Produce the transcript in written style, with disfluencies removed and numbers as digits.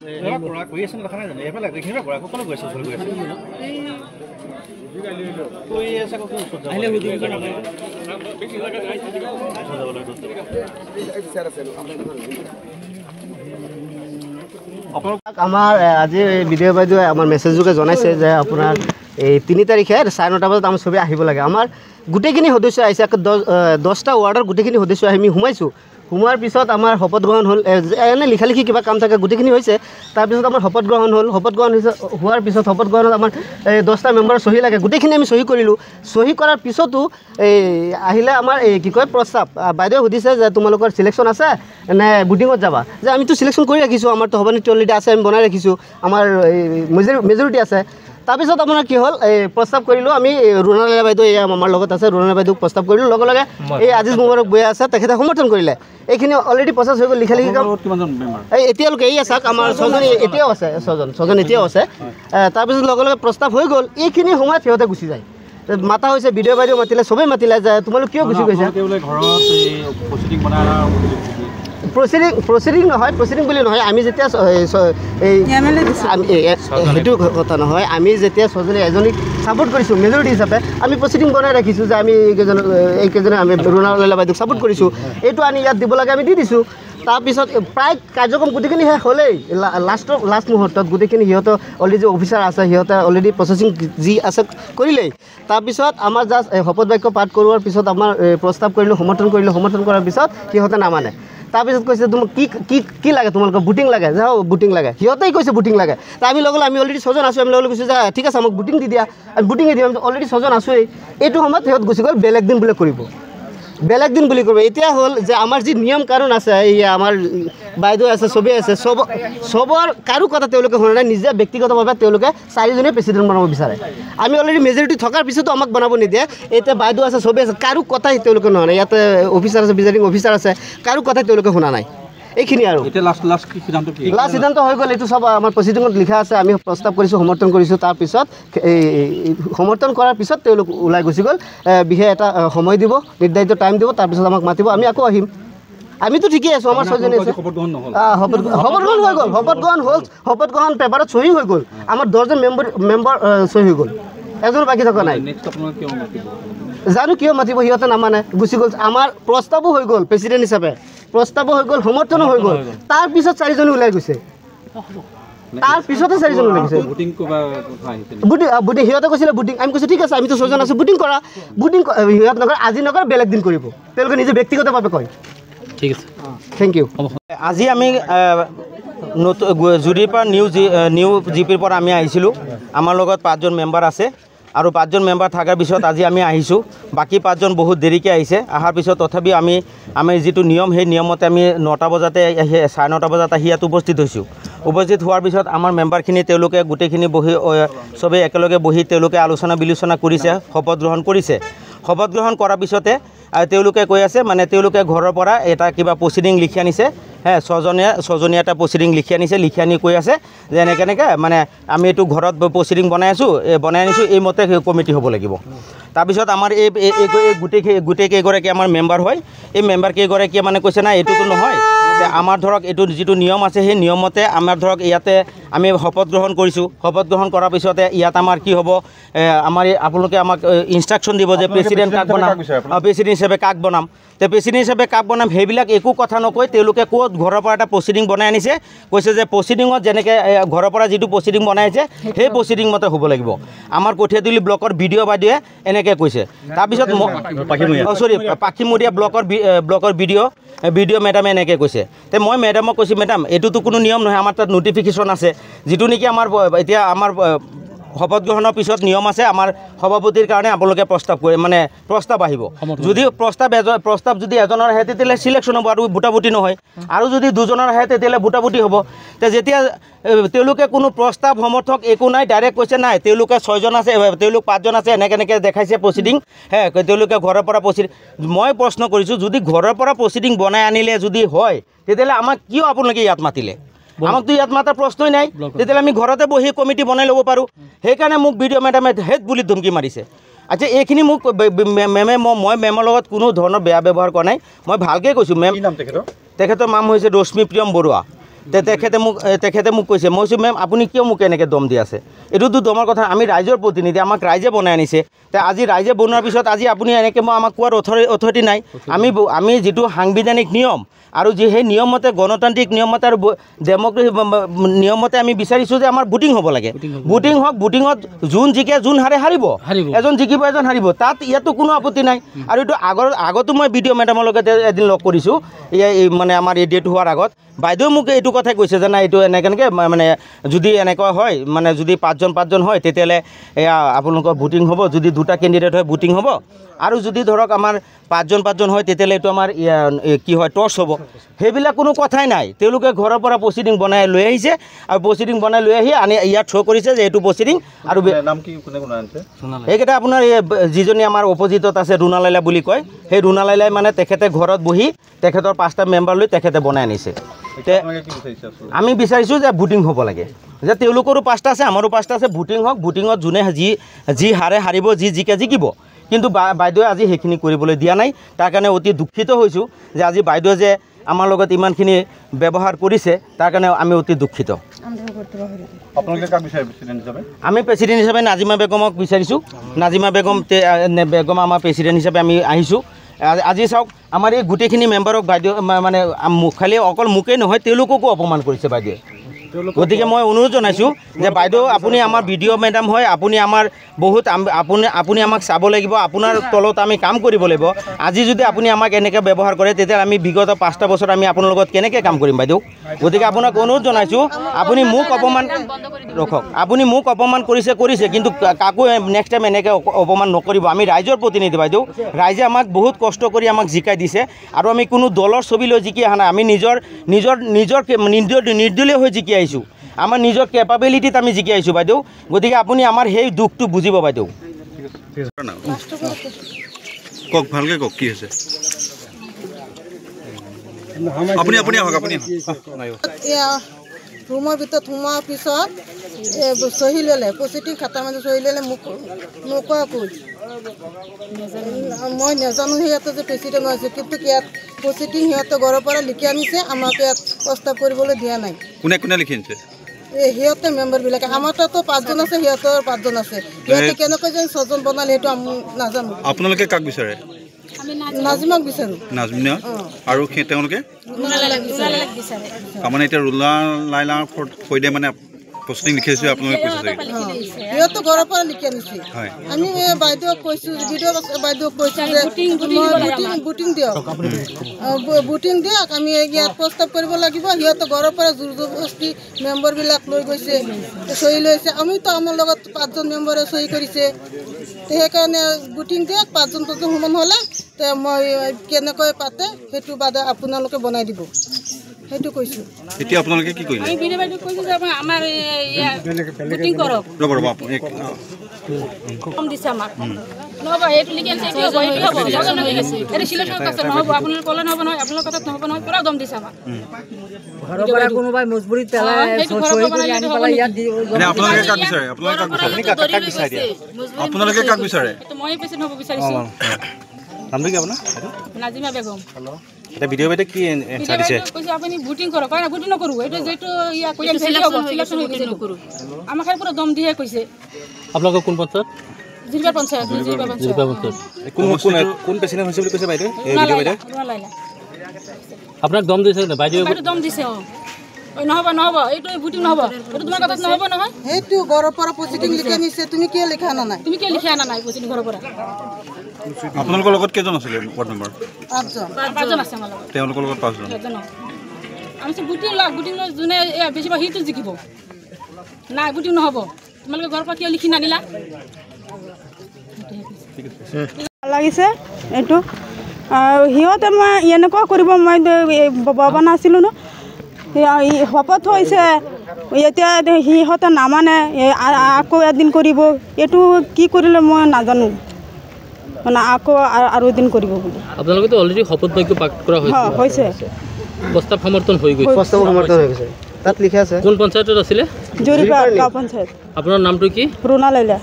আমাৰ আজি বিদেশ বাইদেৱে আমাৰ মেছেজযোগে জনাইছে যে আপোনাৰ এই 3 তাৰিখে 9:30 বজাত আমাৰ চবেই আহিব লাগে। আমাৰ গোটেইখিনি সদস্য আহিছে, 10টা ৱাৰ্ডৰ গোটেইখিনি সদস্য আহি আমি সোমাইছোঁ। সোমোৱাৰ পিছত আমাৰ শপত গ্ৰহণ হ'ল, এনে লিখা লিখি কিবা কাম থাকে গোটেইখিনি হৈছে। তাৰপিছত আমাৰ শপত গ্ৰহণ হ'ল, শপত গ্ৰহণ হোৱাৰ পিছত শপত গ্ৰহণত আমাৰ 10টা মেম্বাৰৰ চহী লাগে, গোটেইখিনি আমি চহী কৰিলোঁ। চহী কৰাৰ পিছতো এই আহিলে আমাৰ এই কি কয় প্ৰস্তাৱ, বাইদেৱে সুধিছে যে তোমালোকৰ চিলেকশ্যন আছে নে বুটিঙত যাবা, যে আমিতো চিলেকশ্যন কৰি ৰাখিছোঁ, আমাৰতো সভানেত্ৰী অলৰেডি আছে, আমি বনাই ৰাখিছোঁ, আমাৰ মেজৰিটি আছে। তাৰপিছত আপোনাৰ কি হ'ল, এই প্ৰস্তাৱ কৰিলোঁ আমি, ৰুণালীলা বাইদেউ এয়া আমাৰ লগত আছে, ৰুণালীলা বাইদেউক প্ৰস্তাৱ কৰিলোঁ, লগে লগে এই আজিজ মুবাৰক বৈ আছে তেখেতে সমৰ্থন কৰিলে। এইখিনি অলৰেডি প্ৰচেছ হৈ গ'ল, লিখা লিখি কাম এই এতিয়ালৈকে এই আছে আমাৰ 6জন এতিয়াও আছে, 6জন এতিয়াও আছে। তাৰপিছত লগে লগে প্ৰস্তাৱ হৈ গ'ল। এইখিনি সময়ত সিহঁতে গুচি যায়, মাতা হৈছে, বিদেশ বাইদেউ মাতিলে, চবেই মাতিলে যে তোমালোক কিয় গুচি গৈছা। প্ৰচিডিং নহয়, প্ৰচিডিং বুলি নহয়, আমি যেতিয়া সেইটো কথা নহয়, আমি যেতিয়া 6জনে এজনীক ছাপোৰ্ট কৰিছোঁ মেজৰিটি হিচাপে, আমি প্ৰচিডিং বনাই ৰাখিছোঁ যে আমি এইকেইজনে আমি ৰুণালীলা বাইদেউক ছাপোৰ্ট কৰিছোঁ, এইটো আনি ইয়াত দিব লাগে, আমি দি দিছোঁ। তাৰপিছত প্ৰায় কাৰ্যক্ৰম গোটেইখিনি শেষ হ'লেই লাষ্ট মুহূৰ্তত গোটেইখিনি সিহঁতৰ অলৰেডি যে অফিচাৰ আছে সিহঁতে অলৰেডি প্ৰচেছিং যি আছে কৰিলেই। তাৰপিছত আমাৰ জাষ্ট শপত বাক্য পাঠ কৰোৱাৰ পিছত আমাৰ প্ৰস্তাৱ কৰিলোঁ, সমৰ্থন কৰিলোঁ, সমৰ্থন কৰাৰ পিছত সিহঁতে নামানে। তাৰপিছত কৈছে তোমাক কি লাগে, তোমালোকক বুটিং লাগে, যে বুটিং লাগে, সিহঁতেই কৈছে বুটিং লাগে। তাৰ আমি লগে আমি অলৰেডি 6জন আছোঁ, আমি লগে কৈছোঁ যে ঠিক আছে আমাক বুটিং দি দিয়া, আমি বুটিঙে দিম, আমি অলৰেডি 6জন আছোঁৱেই। এইটো সময়ত সিহঁত গুচি গ'ল, বেলেগ দিন বুলি কৰিব, বেলেগ দিন বুলি কৰিব। এতিয়া হ'ল যে আমাৰ যি নিয়ম কানুন আছে, এই আমাৰ বাইদেউ আছে, চবেই আছে, চবৰ কাৰো কথা তেওঁলোকে শুনা নাই, নিজে ব্যক্তিগতভাৱে তেওঁলোকে 4জনে প্ৰেচিডেণ্ট বনাব বিচাৰে। আমি অলৰেডি মেজৰিটি থকাৰ পিছতো আমাক বনাব নিদিয়ে। এতিয়া বাইদেউ আছে, চবেই আছে, কাৰো কথাই তেওঁলোকে শুনা নাই। ইয়াতে অফিচাৰ আছে, প্ৰিজাইডিং অফিচাৰ আছে, কাৰো কথাই তেওঁলোকে শুনা নাই। এইখিনি আৰু লাষ্ট সিদ্ধান্ত হৈ গ'ল। এইটো চব আমাৰ প্ৰচিডিঙত লিখা আছে, আমি প্ৰস্তাৱ কৰিছোঁ, সমৰ্থন কৰিছোঁ। তাৰপিছত এই সমৰ্থন কৰাৰ পিছত তেওঁলোক ওলাই গুচি গ'ল। বিশেষ এটা সময় দিব, নিৰ্ধাৰিত টাইম দিব, তাৰপিছত আমাক মাতিব, আমি আকৌ আহিম। আমিতো ঠিকেই আছোঁ, আমাৰ 6জনে আছে। শপত গ্ৰহণ হৈ গ'ল, শপত গ্ৰহণ হ'ল, শপত গ্ৰহণ পেপাৰত চহী হৈ গ'ল, আমাৰ 10জন মেম্বাৰ চহী হৈ গ'ল, এজনো বাকী থকা নাই। জানো কিয় মাতিব, সিহঁতে নামানে, গুচি গ'ল। আমাৰ প্ৰস্তাৱো হৈ গ'ল, প্ৰেচিডেণ্ট হিচাপে প্ৰস্তাৱো হৈ গ'ল, সমৰ্থনো হৈ গ'ল। তাৰপিছত 4জনে ওলাই গৈছে, তাৰপিছতে 4জন ওলাই গৈছে। বুটিং সিহঁতে কৈছিলে বুটিং, আমি কৈছোঁ ঠিক আছে, আমিতো 6জন আছোঁ, বুটিং কৰা। বুটিং সিহঁত নকৰে, আজি নকৰে, বেলেগ দিন কৰিব, তেওঁলোকে নিজে ব্যক্তিগতভাৱে কয়। ঠিক আছে, থেংক ইউ। আজি আমি জুৰিৰ পৰা নিউ জিপিৰ পৰা আমি আহিছিলোঁ। আমাৰ লগত 5জন মেম্বাৰ আছে আৰু 5জন মেম্বাৰ থকাৰ পিছত আজি আমি আহিছোঁ। বাকী 5জন বহুত দেৰিকৈ আহিছে। অহাৰ পিছত তথাপি আমি যিটো নিয়ম, সেই নিয়মতে আমি 9টা বজাতে 9:30 বজাত আহি ইয়াত উপস্থিত হৈছোঁ। উপস্থিত হোৱাৰ পিছত আমাৰ মেম্বাৰখিনি তেওঁলোকে গোটেইখিনি বহি চবেই একেলগে বহি তেওঁলোকে আলোচনা বিলোচনা কৰিছে, শপত গ্ৰহণ কৰিছে। শপত গ্ৰহণ কৰাৰ পিছতে তেওঁলোকে কৈ আছে, মানে তেওঁলোকে ঘৰৰ পৰা এটা কিবা প্ৰচিডিং লিখি আনিছে, 6জনীয়া এটা প্ৰচিডিং লিখি আনি কৈ আছে যে এনেকৈ মানে আমি এইটো ঘৰত প্ৰচিডিং বনাই আনিছোঁ, এইমতে কমিটি হ'ব লাগিব। তাৰপিছত আমাৰ এই গোটেইকেইগৰাকী আমাৰ মেম্বাৰ হয়, এই মেম্বাৰ কেইগৰাকীয়ে মানে কৈছে নাই এইটোতো নহয়, আমাৰ ধৰক এইটো যিটো নিয়ম আছে সেই নিয়মতে আমাৰ ধৰক ইয়াতে আমি শপত গ্ৰহণ কৰিছোঁ। শপত গ্ৰহণ কৰাৰ পিছতে ইয়াত আমাৰ কি হ'ব, আমাৰ আপোনালোকে আমাক ইনষ্ট্ৰাকশ্যন দিব যে প্ৰেচিডেণ্ট কাক বনাম, প্ৰেচিডেণ্ট হিচাপে কাক বনাম, প্ৰেচিডেণ্ট হিচাপে কাক বনাম, সেইবিলাক একো কথা নকৈ তেওঁলোকে ক'ত ঘৰৰ পৰা এটা প্ৰচিডিং বনাই আনিছে। কৈছে যে প্ৰচিডিঙত যেনেকৈ ঘৰৰ পৰা যিটো প্ৰচিডিং বনাইছে সেই প্ৰচিডিং মতে হ'ব লাগিব। আমাৰ কঠীয়াতলী ব্লকৰ বিডিঅ' বাইদেৱে এনেকৈ কৈছে। তাৰপিছত পাখিমৰীয়া ব্লকৰ বিডিঅ' মেডামে এনেকৈ কৈছে। তে মই মেডামক কৈছোঁ, মেডাম এইটোতো কোনো নিয়ম নহয়, আমাৰ তাত নটিফিকেশ্যন আছে, যিটো নেকি আমাৰ এতিয়া আমাৰ শপত গ্ৰহণৰ পিছত নিয়ম আছে, আমাৰ সভাপতিৰ কাৰণে আপোনালোকে প্ৰস্তাৱ আহিব। যদি প্ৰস্তাৱ যদি এজনৰ আহে তেতিয়াহ'লে চিলেকশ্যন হ'ব আৰু বুটাবুটি নহয়, আৰু যদি 2জনৰ আহে তেতিয়াহ'লে বুটাবুটি হ'ব। যেতিয়া তেওঁলোকে কোনো প্ৰস্তাৱ সমৰ্থক একো নাই, ডাইৰেক্ট কৈছে নাই তেওঁলোকে 6জন আছে, তেওঁলোক 5জন আছে, এনেকৈ দেখাইছে প্ৰচিডিং, তেওঁলোকে ঘৰৰ পৰা মই প্ৰশ্ন কৰিছোঁ, যদি ঘৰৰ পৰা প্ৰচিডিং বনাই আনিলে যদি হয় তেতিয়াহ'লে আমাক কিয় আপোনালোকে ইয়াত মাতিলে? আমাকতো ইয়াত মাতাৰ প্ৰশ্নই নাই, তেতিয়াহ'লে আমি ঘৰতে বহি কমিটি বনাই ল'ব পাৰোঁ। সেইকাৰণে মোক বিডিঅ' মেডামে হেড বুলি ধমকি মাৰিছে। আচ্ছা, এইখিনি মোক মেমে মই মেমৰ লগত কোনো ধৰণৰ বেয়া ব্যৱহাৰ কৰা নাই, মই ভালকৈ কৈছোঁ। মেম তেখেতৰ নাম হৈছে ৰশ্মি প্ৰিয়ম বৰুৱা। তেখেতে মোক কৈছে মই কৈছোঁ মেম আপুনি কিয় মোক এনেকৈ দম দি আছে এইটোতো দমৰ কথা আমি ৰাইজৰ প্ৰতিনিধি আমাক ৰাইজে বনাই আনিছে তে আজি ৰাইজে বনোৱাৰ পিছত আজি আপুনি এনেকৈ আমাক কোৱাৰ অথৰিটি নাই আমি যিটো সাংবিধানিক নিয়ম আৰু যি সেই নিয়মমতে গণতান্ত্ৰিক নিয়মমতে আৰু ডেমক্ৰেচি নিয়মমতে আমি বিচাৰিছোঁ যে আমাৰ ভোটিং হ'ব লাগে ভোটিং হওক ভোটিঙত যোন জিকে যোন হাৰিব এজন জিকিব এজন হাৰিব তাত ইয়াতো কোনো আপত্তি নাই আৰু এইটো আগতো মই বিডিঅ' মেডামৰ লগত এদিন লগ কৰিছোঁ মানে আমাৰ এই ডেট হোৱাৰ আগত বাইদেউ মোক এইটো কথাই কৈছে যে নাই এইটো এনেকৈ মানে যদি এনেকুৱা হয় মানে যদি পাঁচজন হয় তেতিয়াহ'লে এয়া আপোনালোকৰ ভোটিং হ'ব যদি দুটা কেণ্ডিডেট হয় ভোটিং হ'ব আৰু যদি ধৰক আমাৰ পাঁচজন হয় তেতিয়াহ'লে এইটো আমাৰ কি হয় টছ হ'ব সেইবিলাক কোনো কথাই নাই তেওঁলোকে ঘৰৰ পৰা প্ৰচিডিং বনাই লৈ আহিছে আৰু প্ৰচিডিং বনাই লৈ আহি ইয়াত শ্ব' কৰিছে যে এইটো প্ৰচিডিং আৰু এইকেইটা আপোনাৰ যিজনী আমাৰ অপজিটত আছে ৰুণা লাইলা বুলি কয় সেই ৰুণা লাইলাই মানে তেখেতে ঘৰত বহি তেখেতৰ 5টা মেম্বাৰ লৈ তেখেতে বনাই আনিছে আমি বিচাৰিছোঁ যে ভোটিং হ'ব লাগে যে তেওঁলোকৰো 5টা আছে আমাৰো 5টা আছে ভোটিং হওক ভোটিঙত যোনে যি হাৰিব যি জিকে জিকিব কিন্তু বাইদেৱে আজি সেইখিনি কৰিবলৈ দিয়া নাই তাৰ কাৰণে অতি দুখিত হৈছোঁ যে আজি বাইদেৱে যে আমাৰ লগত ইমানখিনি ব্যৱহাৰ কৰিছে তাৰ কাৰণে আমি অতি দুখিত আমি প্ৰেচিডেণ্ট হিচাপে নাজিমা বেগমক বিচাৰিছোঁ নাজিমা বেগম আমাৰ প্ৰেচিডেণ্ট হিচাপে আমি আহিছোঁ আজি চাওক আমাৰ এই গোটেইখিনি মেম্বাৰক বাইদেউ মানে খালি অকল মোকেই নহয় তেওঁলোককো অপমান কৰিছে বাইদেৱে গতিকে মই অনুৰোধ জনাইছোঁ যে বাইদেউ আপুনি আমাৰ বিডিঅ' মেডাম হয় আপুনি আমাৰ বহুত আপুনি আমাক চাব লাগিব আপোনাৰ তলত আমি কাম কৰিব লাগিব আজি যদি আপুনি আমাক এনেকৈ ব্যৱহাৰ কৰে তেতিয়া আমি বিগত 5টা বছৰ আমি আপোনাৰ লগত কেনেকৈ কাম কৰিম বাইদেউ গতিকে আপোনাক অনুৰোধ জনাইছোঁ আপুনি মোক অপমান কৰিছে কিন্তু কাকো নেক্সট টাইম এনেকৈ অপমান নকৰিব আমি ৰাইজৰ প্ৰতিনিধি বাইদেউ ৰাইজে আমাক বহুত কষ্ট কৰি আমাক জিকাই দিছে আৰু আমি কোনো দলৰ ছবি লৈ জিকি অহা নাই আমি নিজৰ নিৰ্দলীয় হৈ জিকি আহিছোঁ আমাৰ নিজৰ কেপাবিলিটিত আমি জিকি আহিছোঁ বাইদেউ গতিকে আপুনি আমাৰ সেই দুখটো বুজিব বাইদেউ কওক ভালকৈ কওক কি হৈছে আপুনি ৰুমৰ ভিতৰত সোমোৱাৰ পিছত চহী ল'লে পজিটিভ খাতা মানে চহী ল'লে মোক নোকোৱাকৈ মই নাজানো সিহঁতে যে প্ৰেচিডেণ্ট হৈছে কিন্তু ইয়াত পজিটিভ সিহঁতে ঘৰৰ পৰা লিখি আনিছে আমাক ইয়াত প্ৰস্তাৱ কৰিবলৈ দিয়া নাই কোনে লিখি আনিছে সিহঁতে মেম্বাৰবিলাকে আমাৰ তাতো 5জন আছে সিহঁতৰ 5জন আছে সিহঁতে কেনেকৈ যেন 6জন বনালে সেইটো নাজানো আপোনালোকে কাক বিচাৰে নাজিমাক বিচাৰোঁ নাজিমা আৰু তেওঁলোকে তাৰমানে এতিয়া ৰুণা লাইলাৰ সৈতে মানে প্ৰচিডিং লিখি আহিছোঁ আপোনালোকে কৈছে সিহঁতো ঘৰৰ পৰা লিখি আনিছে আমি বাইদেউক কৈছোঁ বাইদেউক কৈছোঁ যে ভোটিং দিয়ক আমি ইয়াত প্ৰস্তাৱ কৰিব লাগিব সিহঁতে ঘৰৰ পৰা জোৰ জবৰদস্তি মেম্বাৰবিলাক লৈ গৈছে চহী লৈছে আমিতো আমাৰ লগত 5জন মেম্বাৰে চহী কৰিছে সেইকাৰণে ভোটিং দিয়ক 5জন সমান হ'লে মই কেনেকৈ পাতে সেইটো বাদে আপোনালোকে বনাই দিব সেইটো কৈছোঁ এতিয়া আপোনালোকে কি কৰিলে আমি বিনে বাইদেউ কৈছোঁ যে আমাৰ ভোটিং কৰক কম দিছে আমাক নহ'ব এইটো লিখি আছে এইটো হ'ব এইটো চিলেক্ট আছে নহ'ব আপোনালোকে ক'লে নহ'ব নহয় আপোনালোকৰ কথাত নহ'ব নহয় পূৰা দম দিছে আমাক ঘৰৰ পৰা কোনোবাই মজবুৰিত পেলাই আপোনালোকে কাক বিচাৰে মই প্ৰেচিডেণ্ট হ'ব বিচাৰিছোঁ নামটো কি আপোনাৰ নাজিমা বেগম এটা ভিডিঅ' বাইদেউ কি এনচাৰ দিছে কৈছে আপুনি ভোটিং কৰক কাৰণ ভোটিং নকৰোঁ এইটো যিটো ইয়া কৈ চিলেকশ্যন হৈ গৈছে নকৰোঁ আমাক পূৰা দম দিয়ে কৈছে আপোনালোকৰ কোন পঞ্চায়ত জিৰবা পঞ্চায়ত কোন প্ৰেচিডেণ্ট হৈছে বুলি কৈছে বাইদেউ আপোনাক দম দিছে বাইদেউ দম দিছে নহ'ব এইটো ভোটিং নহ'ব এইটো তোমাৰ কথাত নহ'ব নহয় সেইটো ঘৰৰ পৰা পজিটিভ লিখি আনিছে তুমি কিয় লিখা অনা নাই তুমি কিয় লিখি অনা নাই পজিটিভ ঘৰৰ পৰা আপোনালোকৰ লগত কেইজন আছিলে ৱাৰ্ড মেম্বাৰ 5জন আছে আমাৰ লগত তেওঁলোকৰ লগত 5জন আমি ভোটিং লৈ যোনে বেছিভাগ সিটো জিকিব নাই ভোটিং নহ'ব তোমালোকে ঘৰৰ পৰা কিয় লিখি নানিলা লাগিছে এইটো সিহঁতে মই এনেকুৱা কৰিব মই ভবা নাছিলোঁ ন শপত হৈছে এতিয়া সিহঁতে নামানে আকৌ এদিন কৰিব এইটো কি কৰিলে মই নাজানো মানে আকৌ আৰু এদিন কৰিব বুলি আপোনালোকেতো অলৰেডি শপত বাক্য পাঠ কৰা হৈছে প্ৰস্তাৱ সমৰ্থন হৈ গৈছে তাত লিখা আছে কোন পঞ্চায়তত আছিলে জৰিবা গাঁও পঞ্চায়ত আপোনাৰ নামটো কি ৰুণা লাইলা